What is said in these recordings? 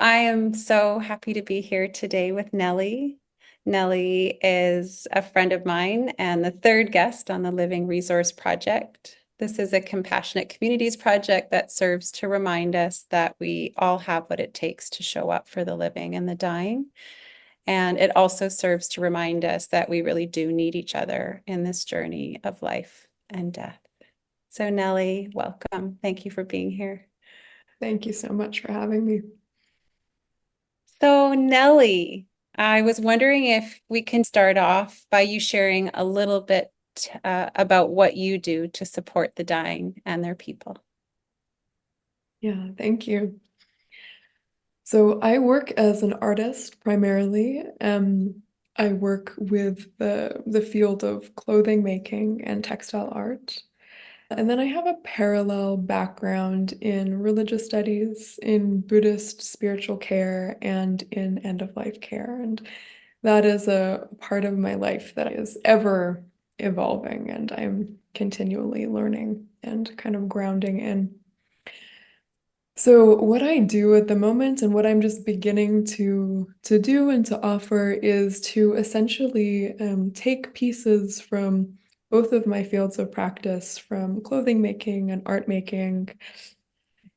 I am so happy to be here today with Nellie. Nellie is a friend of mine and the third guest on the Living Resource Project. This is a compassionate communities project that serves to remind us that we all have what it takes to show up for the living and the dying. And it also serves to remind us that we really do need each other in this journey of life and death. So Nellie, welcome. Thank you for being here. Thank you so much for having me. So, Nellie, I was wondering if we can start off by you sharing a little bit about what you do to support the dying and their people. Yeah, thank you. So I work as an artist primarily. I work with the field of clothing making and textile art. And then I have a parallel background in religious studies, in Buddhist spiritual care, and in end-of-life care. And that is a part of my life that is ever evolving, and I'm continually learning and kind of grounding in. So what I do at the moment and what I'm just beginning to do and to offer is to essentially take pieces from both of my fields of practice, from clothing making and art making,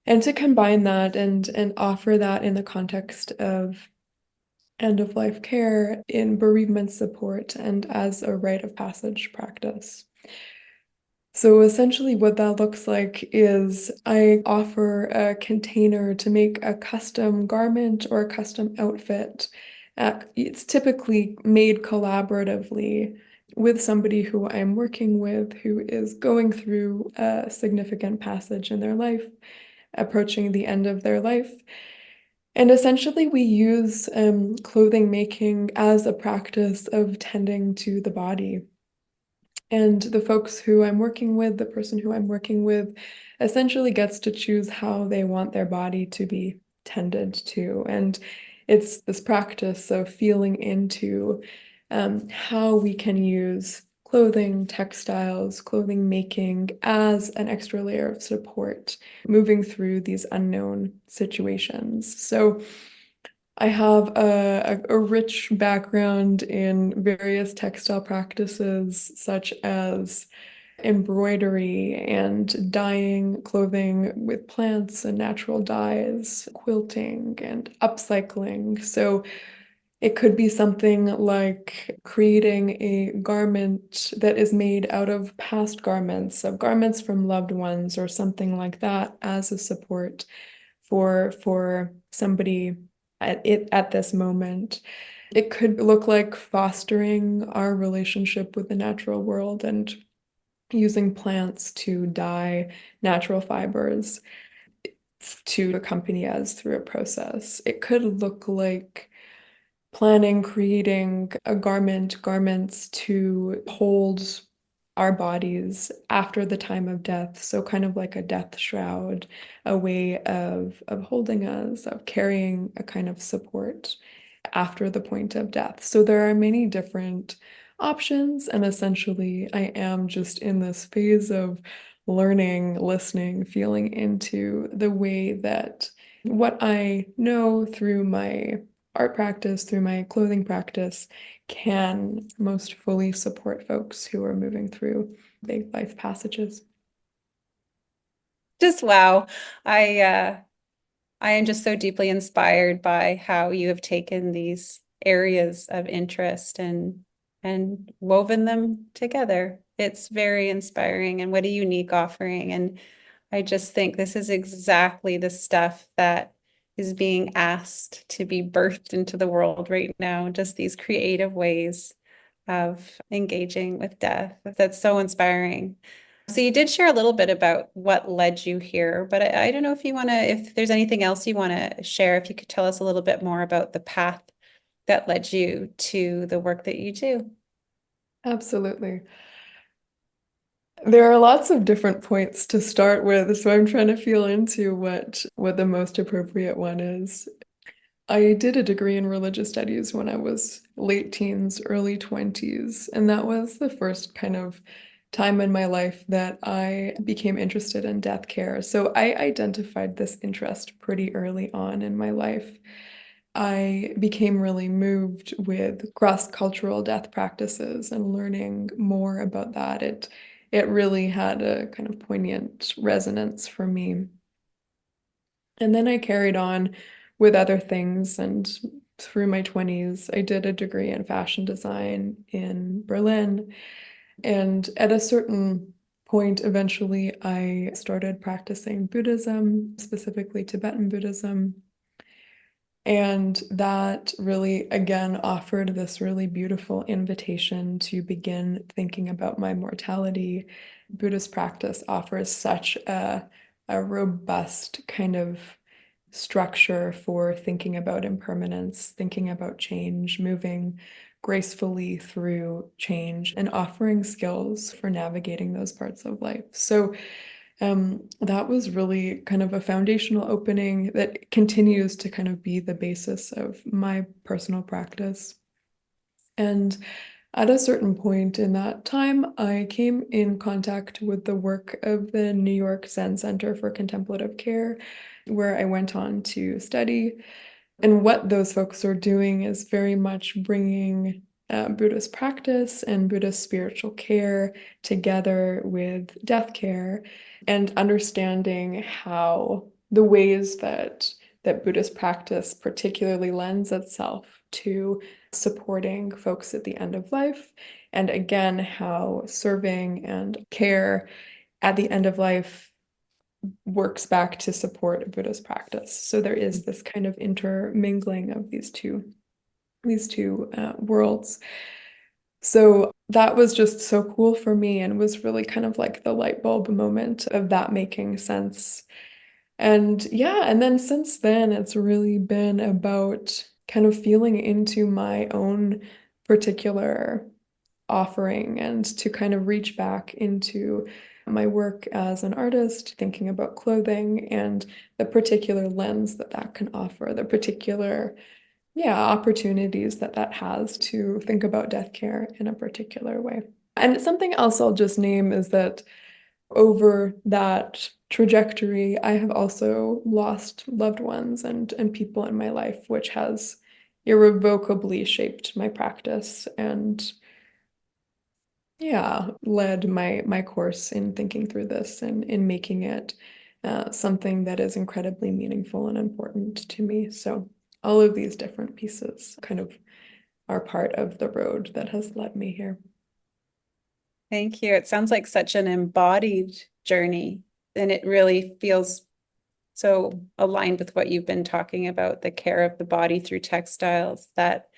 and to combine that and offer that in the context of end of life care, in bereavement support, and as a rite of passage practice. So essentially what that looks like is I offer a container to make a custom garment or a custom outfit. It's typically made collaboratively with somebody who I'm working with who is going through a significant passage in their life, approaching the end of their life. And essentially, we use clothing making as a practice of tending to the body. And the folks who I'm working with, the person who I'm working with, essentially gets to choose how they want their body to be tended to. And it's this practice of feeling into how we can use clothing, textiles, clothing making as an extra layer of support, moving through these unknown situations. So I have a rich background in various textile practices, such as embroidery and dyeing clothing with plants and natural dyes, quilting and upcycling. So it could be something like creating a garment that is made out of past garments, of garments from loved ones, or something like that as a support for somebody at this moment. It could look like fostering our relationship with the natural world and using plants to dye natural fibers to accompany us through a process. It could look like planning, creating a garments to hold our bodies after the time of death. So kind of like a death shroud, a way of holding us, of carrying a kind of support after the point of death. So there are many different options, and essentially I am just in this phase of learning, listening, feeling into the way that what I know through my art practice, through my clothing practice, can most fully support folks who are moving through big life passages. Just wow. I uh, I am just so deeply inspired by how you have taken these areas of interest and woven them together. It's very inspiring and what a unique offering. And I just think this is exactly the stuff that is being asked to be birthed into the world right now, just these creative ways of engaging with death. That's so inspiring. So you did share a little bit about what led you here, but I don't know if you want to, if there's anything else you want to share, if you could tell us a little bit more about the path that led you to the work that you do. Absolutely. There are lots of different points to start with, so I'm trying to feel into what the most appropriate one is. I did a degree in religious studies when I was late teens, early 20s, and that was the first kind of time in my life that I became interested in death care. So I identified this interest pretty early on in my life. I became really moved with cross-cultural death practices and learning more about that. It really had a kind of poignant resonance for me. And then I carried on with other things, and through my 20s, I did a degree in fashion design in Berlin. And at a certain point, eventually, I started practicing Buddhism, specifically Tibetan Buddhism. And that really, again, offered this really beautiful invitation to begin thinking about my mortality. Buddhist practice offers such a robust kind of structure for thinking about impermanence, thinking about change, moving gracefully through change, and offering skills for navigating those parts of life. So that was really kind of a foundational opening that continues to kind of be the basis of my personal practice. And at a certain point in that time, I came in contact with the work of the New York Zen Center for Contemplative Care, where I went on to study. And what those folks are doing is very much bringing Buddhist practice and Buddhist spiritual care together with death care and understanding how the ways that Buddhist practice particularly lends itself to supporting folks at the end of life, and again, how serving and care at the end of life works back to support Buddhist practice. So there is this kind of intermingling of these two worlds. So that was just so cool for me and was really kind of like the light bulb moment of that making sense. And yeah, and then since then, it's really been about kind of feeling into my own particular offering and to kind of reach back into my work as an artist, thinking about clothing and the particular lens that that can offer, the particular, yeah, opportunities that that has to think about death care in a particular way. And something else I'll just name is that over that trajectory, I have also lost loved ones and people in my life, which has irrevocably shaped my practice and yeah, led my course in thinking through this and in making it something that is incredibly meaningful and important to me. So all of these different pieces kind of are part of the road that has led me here. Thank you. It sounds like such an embodied journey, and it really feels so aligned with what you've been talking about, the care of the body through textiles. That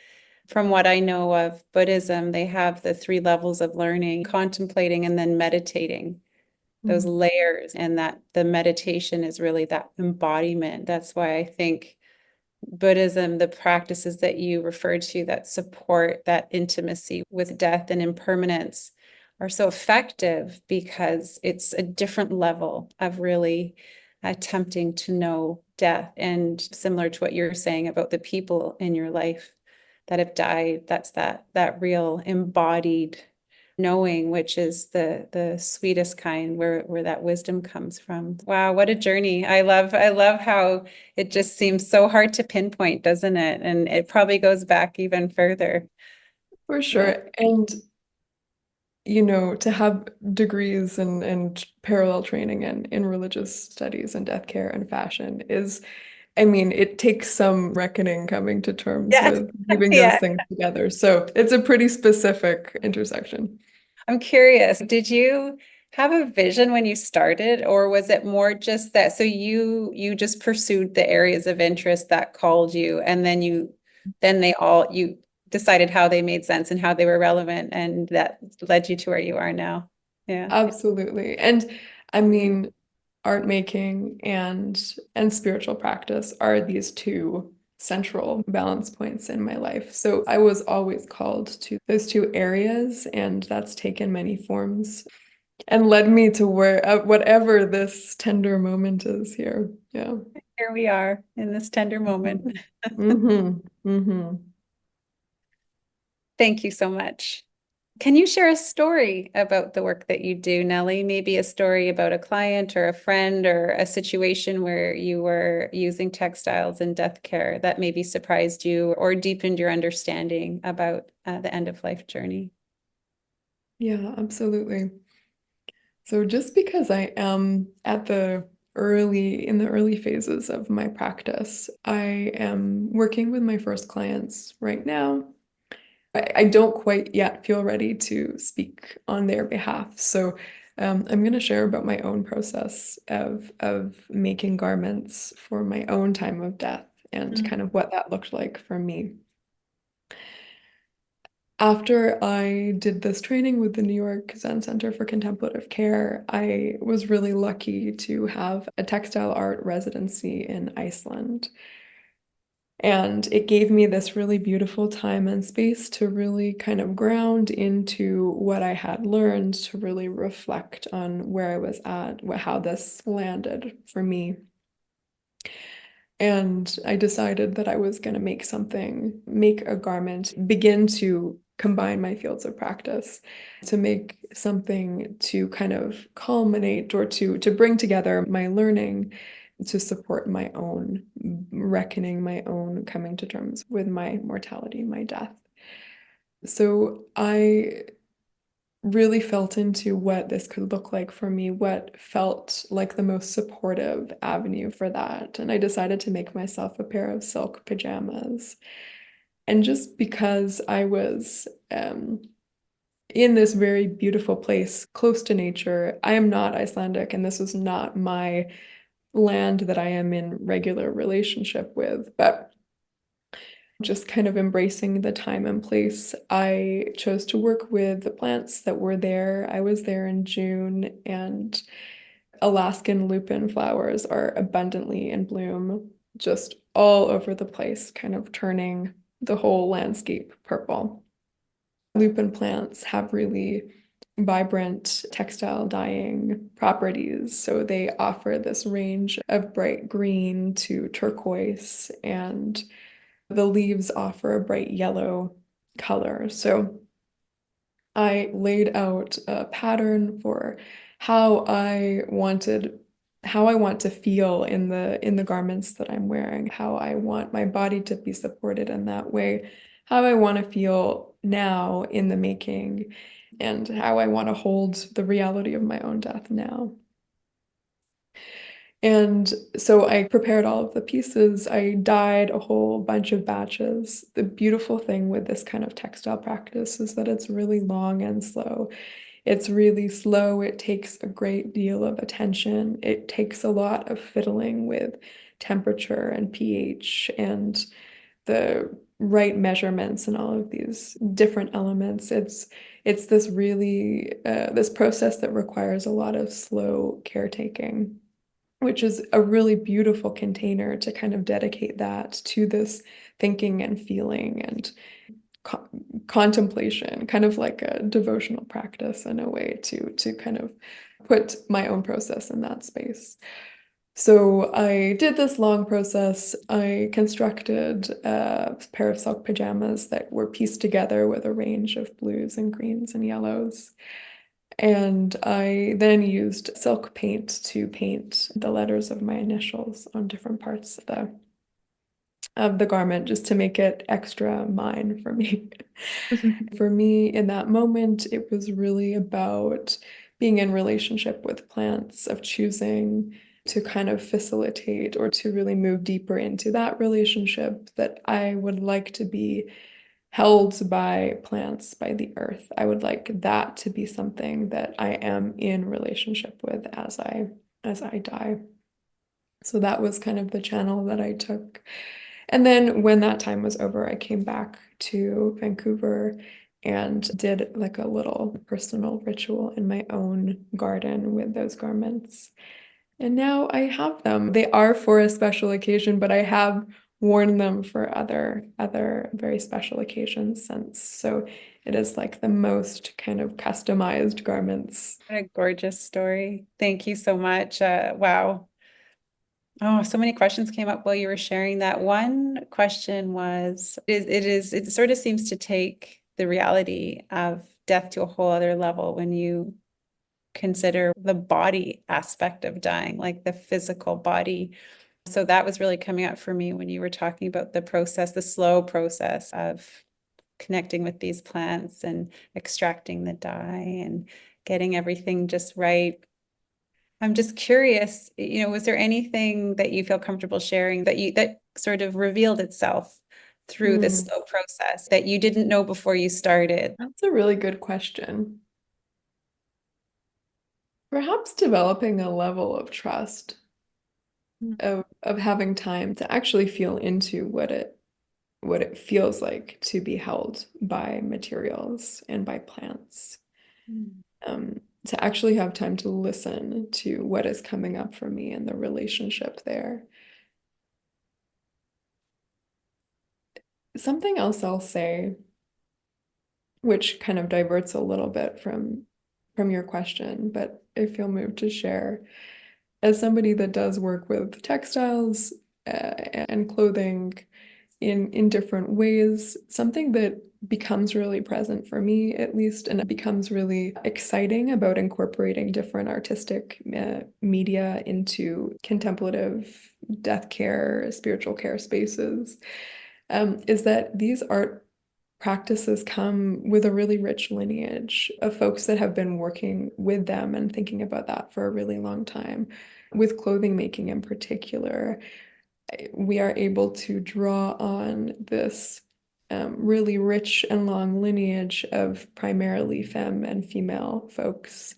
from what I know of Buddhism, they have the three levels of learning, contemplating, and then meditating, those Mhm. layers, and that the meditation is really that embodiment. That's why I think Buddhism, the practices that you referred to that support that intimacy with death and impermanence are so effective because it's a different level of really attempting to know death. And similar to what you're saying about the people in your life that have died, that's that real embodied knowing, which is the sweetest kind, where that wisdom comes from. Wow, what a journey. I love how it just seems so hard to pinpoint, doesn't it? And it probably goes back even further. For Yeah. sure. And to have degrees and parallel training in religious studies and death care and fashion is, I mean, it takes some reckoning coming to terms Yeah. with weaving those Yeah. things together. So it's a pretty specific intersection. I'm curious, did you have a vision when you started, or was it more just that so you just pursued the areas of interest that called you, and then you decided how they made sense and how they were relevant, and that led you to where you are now. Yeah. Absolutely. And I mean, art making and spiritual practice are these two central balance points in my life. So I was always called to those two areas, and that's taken many forms and led me to where whatever this tender moment is here. Yeah. Here we are in this tender moment. Mm-hmm. Mm-hmm. Thank you so much. Can you share a story about the work that you do, Nellie? Maybe a story about a client or a friend or a situation where you were using textiles in death care that maybe surprised you or deepened your understanding about the end of life journey. Yeah, absolutely. So just because I am at in the early phases of my practice, I am working with my first clients right now. I don't quite yet feel ready to speak on their behalf. So I'm going to share about my own process of making garments for my own time of death and kind of what that looked like for me. After I did this training with the New York Zen Center for Contemplative Care, I was really lucky to have a textile art residency in Iceland. And it gave me this really beautiful time and space to really kind of ground into what I had learned, to really reflect on where I was at, how this landed for me. And I decided that I was going to make a garment, begin to combine my fields of practice to make something to kind of culminate or to bring together my learning to support my own reckoning, my own coming to terms with my mortality, my death. So I really felt into what this could look like for me, what felt like the most supportive avenue for that. And I decided to make myself a pair of silk pajamas. And just because I was in this very beautiful place close to nature, I am not Icelandic, and this is not my land that I am in regular relationship with. But just kind of embracing the time and place. I chose to work with the plants that were there. I was there in June, and Alaskan lupin flowers are abundantly in bloom, just all over the place, kind of turning the whole landscape purple. Lupin plants have really vibrant textile dyeing properties. So they offer this range of bright green to turquoise, and the leaves offer a bright yellow color. So I laid out a pattern for how I wanted how I want to feel in the garments that I'm wearing, how I want my body to be supported in that way, how I want to feel now in the making, and how I want to hold the reality of my own death now. And so I prepared all of the pieces. I dyed a whole bunch of batches. The beautiful thing with this kind of textile practice is that it's really long and slow. It's really slow. It takes a great deal of attention. It takes a lot of fiddling with temperature and pH and the right measurements and all of these different elements. It's this really this process that requires a lot of slow caretaking, which is a really beautiful container to kind of dedicate that to this thinking and feeling and co contemplation, kind of like a devotional practice in a way to kind of put my own process in that space. So I did this long process. I constructed a pair of silk pajamas that were pieced together with a range of blues and greens and yellows. And I then used silk paint to paint the letters of my initials on different parts of the garment just to make it extra mine for me. For me, in that moment, it was really about being in relationship with plants, of choosing to kind of facilitate or to really move deeper into that relationship that I would like to be held by plants, by the earth. I would like that to be something that I am in relationship with as I die. So that was kind of the channel that I took. And then when that time was over, I came back to Vancouver and did like a little personal ritual in my own garden with those garments. And now I have them. They are for a special occasion, but I have worn them for other very special occasions since. So it is like the most kind of customized garments. What a gorgeous story. Thank you so much. Wow. Oh, so many questions came up while you were sharing that. One question was, it sort of seems to take the reality of death to a whole other level when you consider the body aspect of dying, like the physical body. So that was really coming up for me when you were talking about the process, the slow process of connecting with these plants and extracting the dye and getting everything just right. I'm just curious, was there anything that you feel comfortable sharing that sort of revealed itself through this Hmm, slow process that you didn't know before you started? that's a really good question. Perhaps developing a level of trust, of having time to actually feel into what it feels like to be held by materials and by plants. Mm. To actually have time to listen to what is coming up for me and the relationship there. Something else I'll say, which kind of diverts a little bit from your question, but I feel moved to share. As somebody that does work with textiles and clothing in different ways, something that becomes really present for me, at least, and it becomes really exciting about incorporating different artistic media into contemplative death care, spiritual care spaces, is that these art practices come with a really rich lineage of folks that have been working with them and thinking about that for a really long time. With clothing making in particular, we are able to draw on this really rich and long lineage of primarily femme and female folks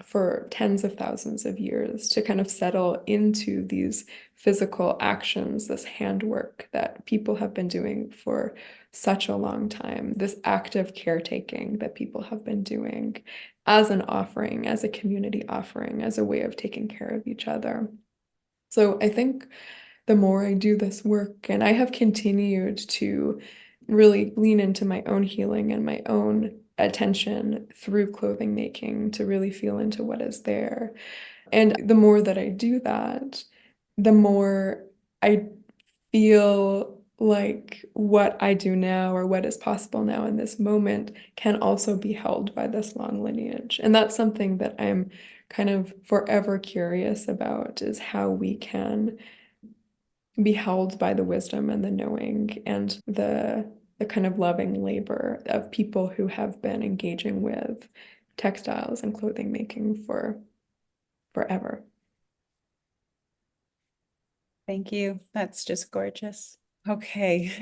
for tens of thousands of years to kind of settle into these physical actions, this handwork that people have been doing for such a long time, this active caretaking that people have been doing as an offering, as a community offering, as a way of taking care of each other. So I think the more I do this work, and I have continued to really lean into my own healing and my own attention through clothing making to really feel into what is there. And the more that I do that, the more I feel like what I do now or what is possible now in this moment can also be held by this long lineage. And that's something that I'm kind of forever curious about is how we can be held by the wisdom and the knowing and the kind of loving labor of people who have been engaging with textiles and clothing making for forever. Thank you. That's just gorgeous. Okay.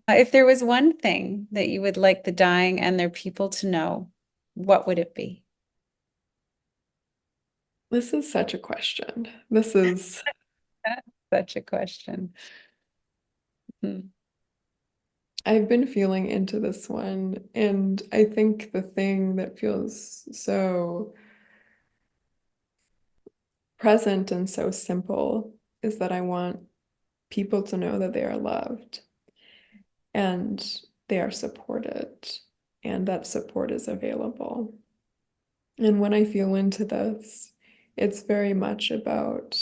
If there was one thing that you would like the dying and their people to know, what would it be? This is such a question. This is, Such a question. Hmm. I've been feeling into this one, and I think the thing that feels so present and so simple is that I want people to know that they are loved and they are supported and that support is available. And when I feel into this, it's very much about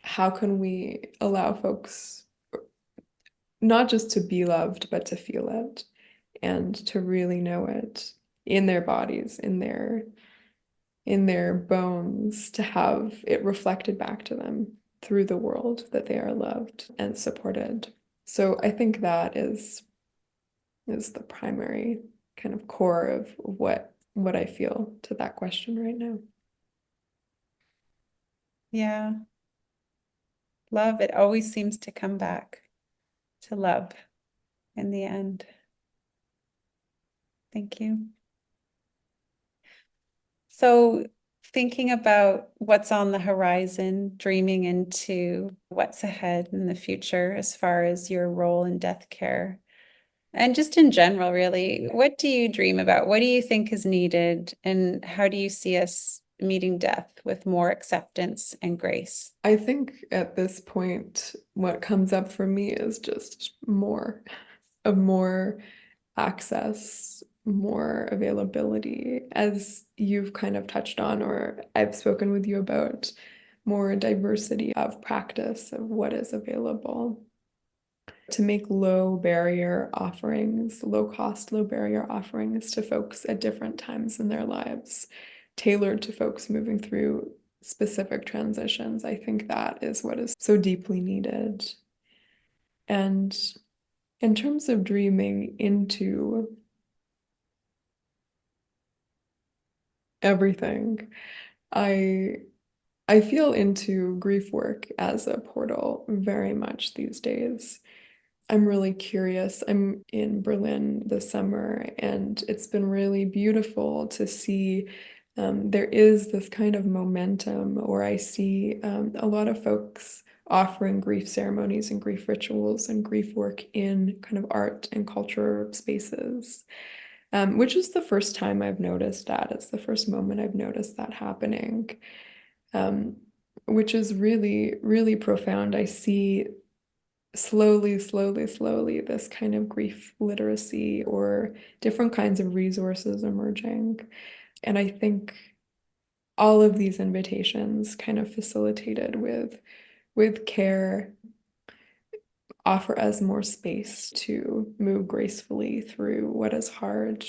how can we allow folks not just to be loved, but to feel it and to really know it in their bodies, in their bones, to have it reflected back to them through the world that they are loved and supported. So I think that is the primary kind of core of what I feel to that question right now. Yeah. Love, it always seems to come back to love in the end. Thank you. So, thinking about what's on the horizon, dreaming into what's ahead in the future as far as your role in death care, and just in general, really, what do you dream about? What do you think is needed? And how do you see us meeting death with more acceptance and grace? I think at this point, what comes up for me is just more access, more availability, as you've kind of touched on, or I've spoken with you about more diversity of practice of what is available. to make low barrier offerings, low cost, low barrier offerings to folks at different times in their lives, tailored to folks moving through specific transitions. I think that is what is so deeply needed. And in terms of dreaming into everything, I I feel into grief work as a portal very much these days. I'm really curious. I'm in Berlin this summer, and it's been really beautiful to see. There is this kind of momentum, or I see a lot of folks offering grief ceremonies and grief rituals and grief work in kind of art and culture spaces, which is the first time I've noticed that. It's the first moment I've noticed that happening, um, which is really, really profound. I see slowly, slowly, slowly, this kind of grief literacy or different kinds of resources emerging. And I think all of these invitations kind of facilitated with care offer us more space to move gracefully through what is hard,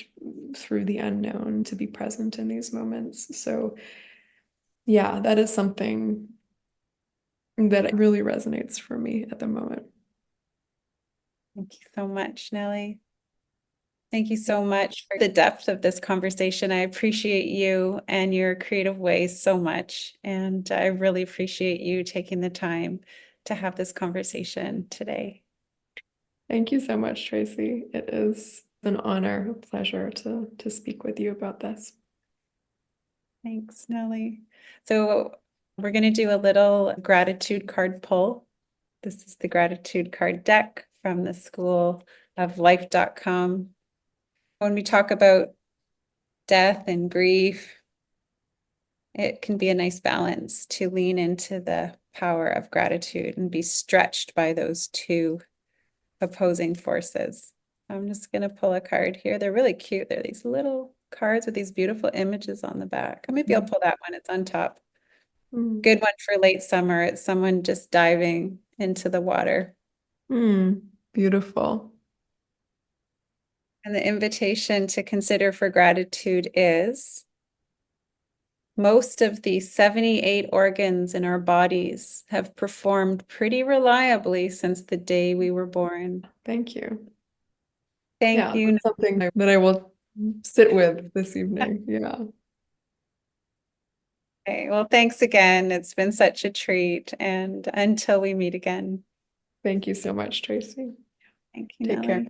through the unknown, to be present in these moments. So yeah, that is something that really resonates for me at the moment. Thank you so much, Nellie. Thank you so much for the depth of this conversation. I appreciate you and your creative ways so much. And I really appreciate you taking the time to have this conversation today. Thank you so much, Tracy. It is an honor, a pleasure to speak with you about this. Thanks, Nellie. So we're going to do a little gratitude card pull. This is the gratitude card deck from the School of Life.com. When we talk about death and grief, it can be a nice balance to lean into the power of gratitude and be stretched by those two opposing forces. I'm just going to pull a card here. They're really cute. They're these little cards with these beautiful images on the back. Or maybe I'll pull that one. It's on top. Mm. Good one for late summer. It's someone just diving into the water. Beautiful. And the invitation to consider for gratitude is most of the 78 organs in our bodies have performed pretty reliably since the day we were born. Thank you. Thank Yeah, you. that's something that I will sit with this evening. Yeah. Okay, well, thanks again. It's been such a treat. And until we meet again, Thank you so much, Tracy. thank you, Take care. Nellie.